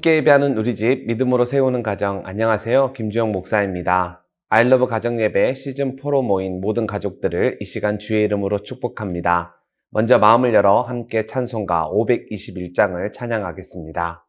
함께 예배하는 우리 집 믿음으로 세우는 가정, 안녕하세요. 김주영 목사입니다. 아이러브 가정예배 시즌4로 모인 모든 가족들을 이 시간 주의 이름으로 축복합니다. 먼저 마음을 열어 함께 찬송가 521장을 찬양하겠습니다.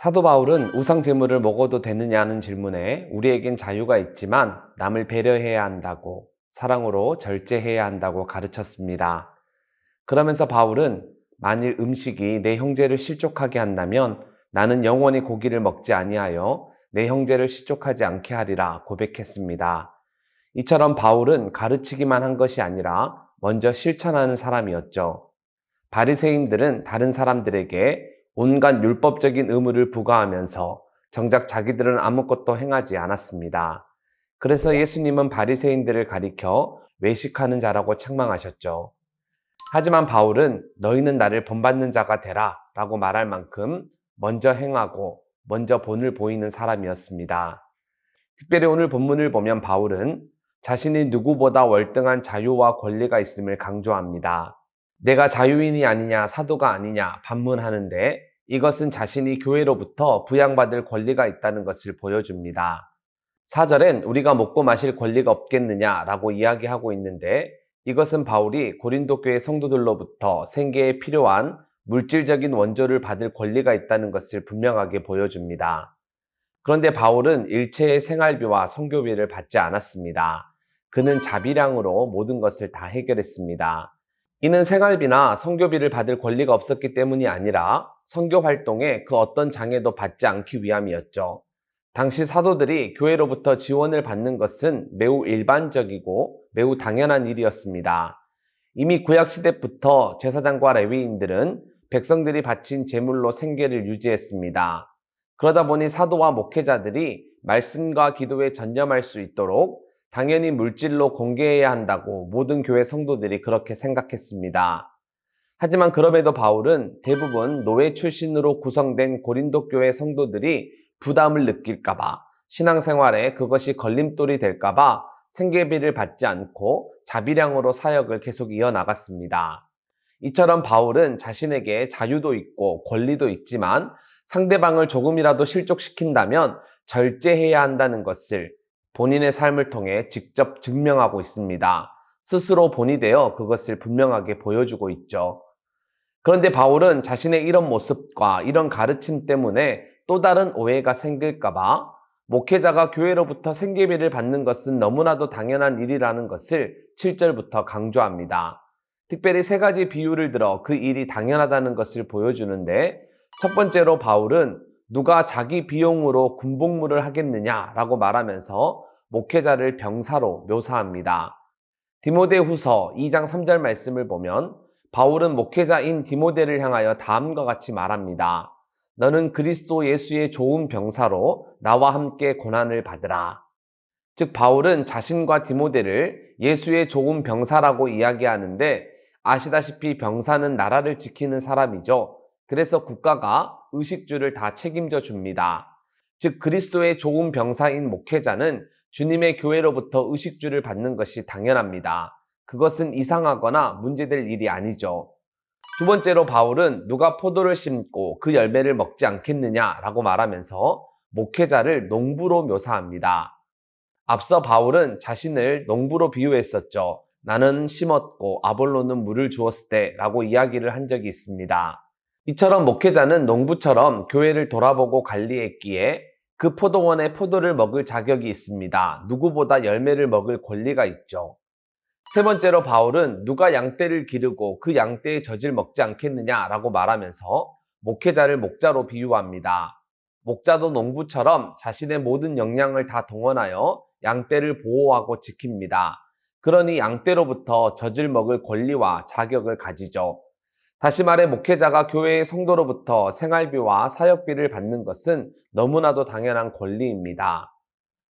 사도 바울은 우상 제물을 먹어도 되느냐는 질문에 우리에겐 자유가 있지만 남을 배려해야 한다고, 사랑으로 절제해야 한다고 가르쳤습니다. 그러면서 바울은 만일 음식이 내 형제를 실족하게 한다면 나는 영원히 고기를 먹지 아니하여 내 형제를 실족하지 않게 하리라 고백했습니다. 이처럼 바울은 가르치기만 한 것이 아니라 먼저 실천하는 사람이었죠. 바리새인들은 다른 사람들에게 온갖 율법적인 의무를 부과하면서 정작 자기들은 아무것도 행하지 않았습니다. 그래서 예수님은 바리새인들을 가리켜 외식하는 자라고 책망하셨죠. 하지만 바울은 너희는 나를 본받는 자가 되라 라고 말할 만큼 먼저 행하고 먼저 본을 보이는 사람이었습니다. 특별히 오늘 본문을 보면 바울은 자신이 누구보다 월등한 자유와 권리가 있음을 강조합니다. 내가 자유인이 아니냐 사도가 아니냐 반문하는데 이것은 자신이 교회로부터 부양받을 권리가 있다는 것을 보여줍니다. 4절엔 우리가 먹고 마실 권리가 없겠느냐라고 이야기하고 있는데 이것은 바울이 고린도 교회 성도들로부터 생계에 필요한 물질적인 원조를 받을 권리가 있다는 것을 분명하게 보여줍니다. 그런데 바울은 일체의 생활비와 선교비를 받지 않았습니다. 그는 자비량으로 모든 것을 다 해결했습니다. 이는 생활비나 선교비를 받을 권리가 없었기 때문이 아니라 선교 활동에 그 어떤 장애도 받지 않기 위함이었죠. 당시 사도들이 교회로부터 지원을 받는 것은 매우 일반적이고 매우 당연한 일이었습니다. 이미 구약 시대부터 제사장과 레위인들은 백성들이 바친 제물로 생계를 유지했습니다. 그러다 보니 사도와 목회자들이 말씀과 기도에 전념할 수 있도록 당연히 물질로 공개해야 한다고 모든 교회 성도들이 그렇게 생각했습니다. 하지만 그럼에도 바울은 대부분 노예 출신으로 구성된 고린도 교회 성도들이 부담을 느낄까봐, 신앙생활에 그것이 걸림돌이 될까봐 생계비를 받지 않고 자비량으로 사역을 계속 이어나갔습니다. 이처럼 바울은 자신에게 자유도 있고 권리도 있지만 상대방을 조금이라도 실족시킨다면 절제해야 한다는 것을 본인의 삶을 통해 직접 증명하고 있습니다. 스스로 본이 되어 그것을 분명하게 보여주고 있죠. 그런데 바울은 자신의 이런 모습과 이런 가르침 때문에 또 다른 오해가 생길까봐 목회자가 교회로부터 생계비를 받는 것은 너무나도 당연한 일이라는 것을 7절부터 강조합니다. 특별히 세 가지 비유를 들어 그 일이 당연하다는 것을 보여주는데, 첫 번째로 바울은 누가 자기 비용으로 군복무를 하겠느냐라고 말하면서 목회자를 병사로 묘사합니다. 디모데후서 2장 3절 말씀을 보면 바울은 목회자인 디모데를 향하여 다음과 같이 말합니다. 너는 그리스도 예수의 좋은 병사로 나와 함께 고난을 받으라. 즉 바울은 자신과 디모데를 예수의 좋은 병사라고 이야기하는데, 아시다시피 병사는 나라를 지키는 사람이죠. 그래서 국가가 의식주를 다 책임져 줍니다. 즉 그리스도의 좋은 병사인 목회자는 주님의 교회로부터 의식주를 받는 것이 당연합니다. 그것은 이상하거나 문제될 일이 아니죠. 두 번째로 바울은 누가 포도를 심고 그 열매를 먹지 않겠느냐라고 말하면서 목회자를 농부로 묘사합니다. 앞서 바울은 자신을 농부로 비유했었죠. 나는 심었고 아볼로는 물을 주었을 때 라고 이야기를 한 적이 있습니다. 이처럼 목회자는 농부처럼 교회를 돌아보고 관리했기에 그 포도원의 포도를 먹을 자격이 있습니다. 누구보다 열매를 먹을 권리가 있죠. 세 번째로 바울은 누가 양떼를 기르고 그 양떼의 젖을 먹지 않겠느냐라고 말하면서 목회자를 목자로 비유합니다. 목자도 농부처럼 자신의 모든 역량을 다 동원하여 양떼를 보호하고 지킵니다. 그러니 양떼로부터 젖을 먹을 권리와 자격을 가지죠. 다시 말해 목회자가 교회의 성도로부터 생활비와 사역비를 받는 것은 너무나도 당연한 권리입니다.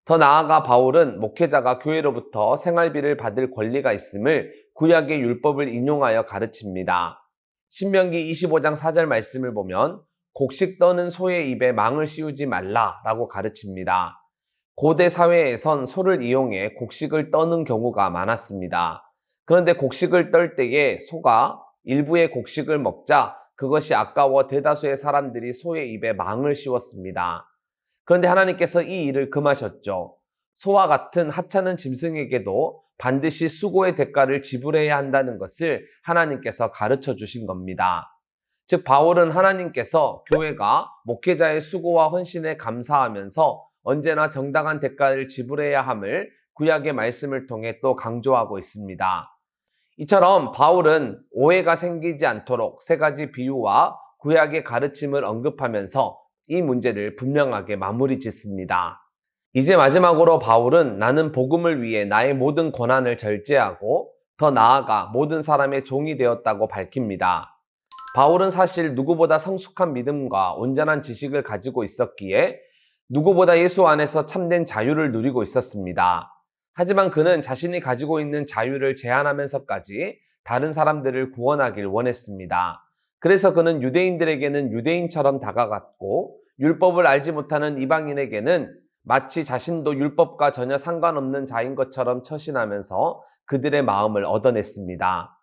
더 나아가 바울은 목회자가 교회로부터 생활비를 받을 권리가 있음을 구약의 율법을 인용하여 가르칩니다. 신명기 25장 4절 말씀을 보면 곡식 떠는 소의 입에 망을 씌우지 말라라고 가르칩니다. 고대 사회에선 소를 이용해 곡식을 떠는 경우가 많았습니다. 그런데 곡식을 떨 때에 소가 일부의 곡식을 먹자 그것이 아까워 대다수의 사람들이 소의 입에 망을 씌웠습니다. 그런데 하나님께서 이 일을 금하셨죠. 소와 같은 하찮은 짐승에게도 반드시 수고의 대가를 지불해야 한다는 것을 하나님께서 가르쳐 주신 겁니다. 즉 바울은 하나님께서 교회가 목회자의 수고와 헌신에 감사하면서 언제나 정당한 대가를 지불해야 함을 구약의 말씀을 통해 또 강조하고 있습니다. 이처럼 바울은 오해가 생기지 않도록 세 가지 비유와 구약의 가르침을 언급하면서 이 문제를 분명하게 마무리 짓습니다. 이제 마지막으로 바울은 나는 복음을 위해 나의 모든 권한을 절제하고 더 나아가 모든 사람의 종이 되었다고 밝힙니다. 바울은 사실 누구보다 성숙한 믿음과 온전한 지식을 가지고 있었기에 누구보다 예수 안에서 참된 자유를 누리고 있었습니다. 하지만 그는 자신이 가지고 있는 자유를 제한하면서까지 다른 사람들을 구원하길 원했습니다. 그래서 그는 유대인들에게는 유대인처럼 다가갔고 율법을 알지 못하는 이방인에게는 마치 자신도 율법과 전혀 상관없는 자인 것처럼 처신하면서 그들의 마음을 얻어냈습니다.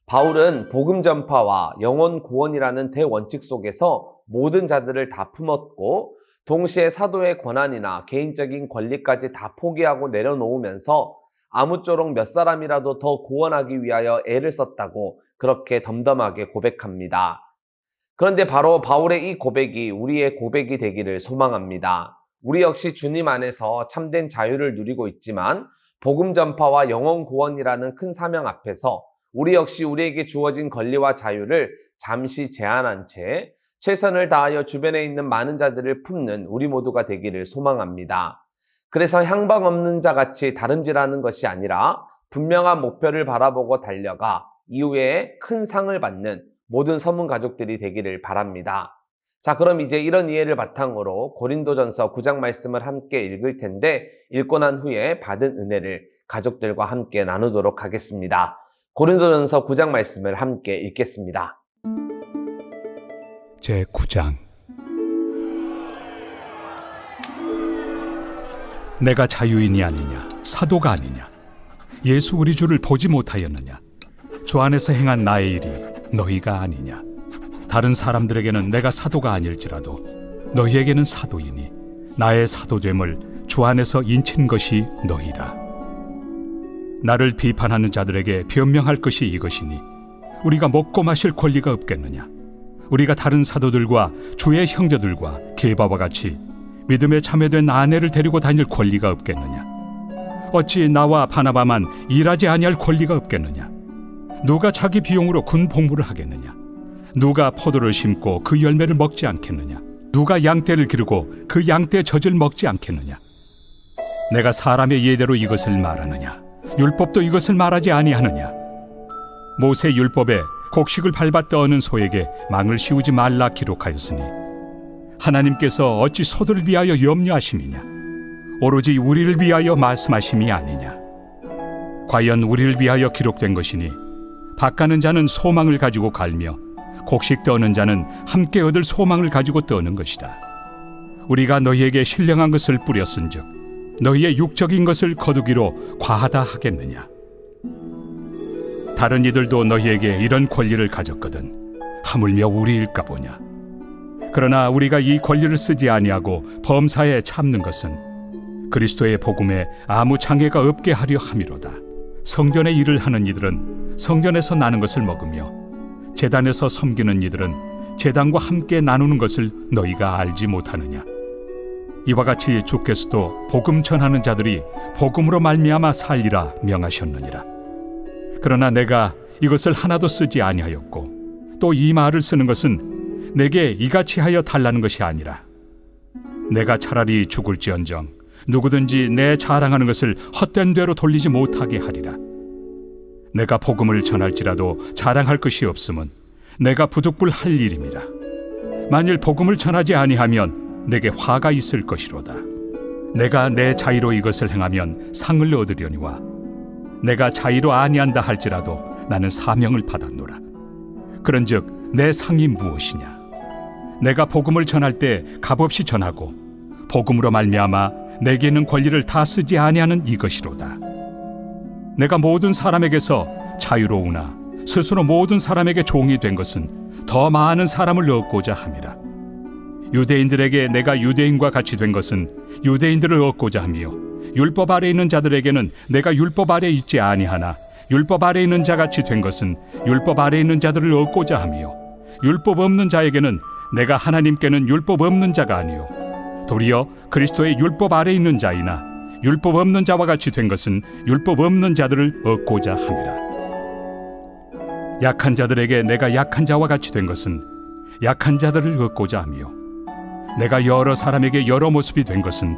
바울은 복음 전파와 영혼 구원이라는 대원칙 속에서 모든 자들을 다 품었고 동시에 사도의 권한이나 개인적인 권리까지 다 포기하고 내려놓으면서 아무쪼록 몇 사람이라도 더 구원하기 위하여 애를 썼다고 그렇게 덤덤하게 고백합니다. 그런데 바로 바울의 이 고백이 우리의 고백이 되기를 소망합니다. 우리 역시 주님 안에서 참된 자유를 누리고 있지만 복음 전파와 영혼 구원이라는 큰 사명 앞에서 우리 역시 우리에게 주어진 권리와 자유를 잠시 제한한 채 최선을 다하여 주변에 있는 많은 자들을 품는 우리 모두가 되기를 소망합니다. 그래서 향방 없는 자 같이 다름질하는 것이 아니라 분명한 목표를 바라보고 달려가 이후에 큰 상을 받는 모든 서문 가족들이 되기를 바랍니다. 자, 그럼 이제 이런 이해를 바탕으로 고린도전서 9장 말씀을 함께 읽을 텐데, 읽고 난 후에 받은 은혜를 가족들과 함께 나누도록 하겠습니다. 고린도전서 9장 말씀을 함께 읽겠습니다. 제9장. 내가 자유인이 아니냐, 사도가 아니냐, 예수 우리 주를 보지 못하였느냐, 주 안에서 행한 나의 일이 너희가 아니냐. 다른 사람들에게는 내가 사도가 아닐지라도 너희에게는 사도이니 나의 사도됨을 주 안에서 인친 것이 너희라. 나를 비판하는 자들에게 변명할 것이 이것이니 우리가 먹고 마실 권리가 없겠느냐. 우리가 다른 사도들과 주의 형제들과 게바와 같이 믿음에 참여된 아내를 데리고 다닐 권리가 없겠느냐. 어찌 나와 바나바만 일하지 아니할 권리가 없겠느냐. 누가 자기 비용으로 군 복무를 하겠느냐. 누가 포도를 심고 그 열매를 먹지 않겠느냐. 누가 양떼를 기르고 그 양떼 젖을 먹지 않겠느냐. 내가 사람의 예대로 이것을 말하느냐. 율법도 이것을 말하지 아니하느냐. 모세 율법에 곡식을 밟아 떠는 소에게 망을 씌우지 말라 기록하였으니 하나님께서 어찌 소들을 위하여 염려하심이냐. 오로지 우리를 위하여 말씀하심이 아니냐. 과연 우리를 위하여 기록된 것이니 밭가는 자는 소망을 가지고 갈며 곡식 떠는 자는 함께 얻을 소망을 가지고 떠는 것이다. 우리가 너희에게 신령한 것을 뿌렸은즉 너희의 육적인 것을 거두기로 과하다 하겠느냐. 다른 이들도 너희에게 이런 권리를 가졌거든 하물며 우리일까 보냐. 그러나 우리가 이 권리를 쓰지 아니하고 범사에 참는 것은 그리스도의 복음에 아무 장애가 없게 하려 함이로다. 성전의 일을 하는 이들은 성전에서 나는 것을 먹으며 제단에서 섬기는 이들은 제단과 함께 나누는 것을 너희가 알지 못하느냐. 이와 같이 주께서도 복음 전하는 자들이 복음으로 말미암아 살리라 명하셨느니라. 그러나 내가 이것을 하나도 쓰지 아니하였고 또 이 말을 쓰는 것은 내게 이같이 하여 달라는 것이 아니라 내가 차라리 죽을지언정 누구든지 내 자랑하는 것을 헛된 대로 돌리지 못하게 하리라. 내가 복음을 전할지라도 자랑할 것이 없음은 내가 부득불 할 일임이라. 만일 복음을 전하지 아니하면 내게 화가 있을 것이로다. 내가 내 자의로 이것을 행하면 상을 얻으려니와 내가 자의로 아니한다 할지라도 나는 사명을 받았노라. 그런즉 내 상이 무엇이냐. 내가 복음을 전할 때 값없이 전하고 복음으로 말미암아 내게 있는 권리를 다 쓰지 아니하는 이것이로다. 내가 모든 사람에게서 자유로우나 스스로 모든 사람에게 종이 된 것은 더 많은 사람을 얻고자 함이라. 유대인들에게 내가 유대인과 같이 된 것은 유대인들을 얻고자 하며 율법 아래 있는 자들에게는 내가 율법 아래 있지 아니하나 율법 아래 있는 자같이 된 것은 율법 아래 있는 자들을 얻고자 하며 율법 없는 자에게는 내가 하나님께는 율법 없는 자가 아니요 도리어 그리스도의 율법 아래 있는 자이나 율법 없는 자와 같이 된 것은 율법 없는 자들을 얻고자 함이라. 약한 자들에게 내가 약한 자와 같이 된 것은 약한 자들을 얻고자 하며 내가 여러 사람에게 여러 모습이 된 것은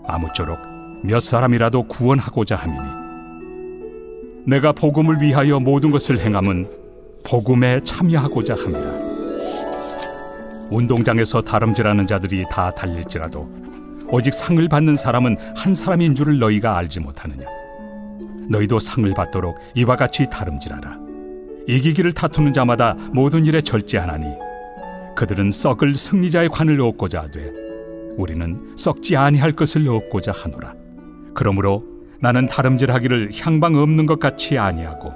아무쪼록 몇 사람이라도 구원하고자 함이니 내가 복음을 위하여 모든 것을 행함은 복음에 참여하고자 함이라. 운동장에서 다름질하는 자들이 다 달릴지라도 오직 상을 받는 사람은 한 사람인 줄을 너희가 알지 못하느냐. 너희도 상을 받도록 이와 같이 다름질하라. 이기기를 다투는 자마다 모든 일에 절제하나니 그들은 썩을 승리자의 관을 얻고자 하되 우리는 썩지 아니할 것을 얻고자 하노라. 그러므로 나는 다름질하기를 향방 없는 것 같이 아니하고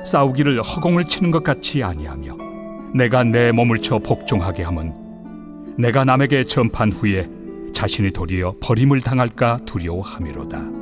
싸우기를 허공을 치는 것 같이 아니하며 내가 내 몸을 쳐 복종하게 함은 내가 남에게 전판 후에 자신이 도리어 버림을 당할까 두려워함이로다.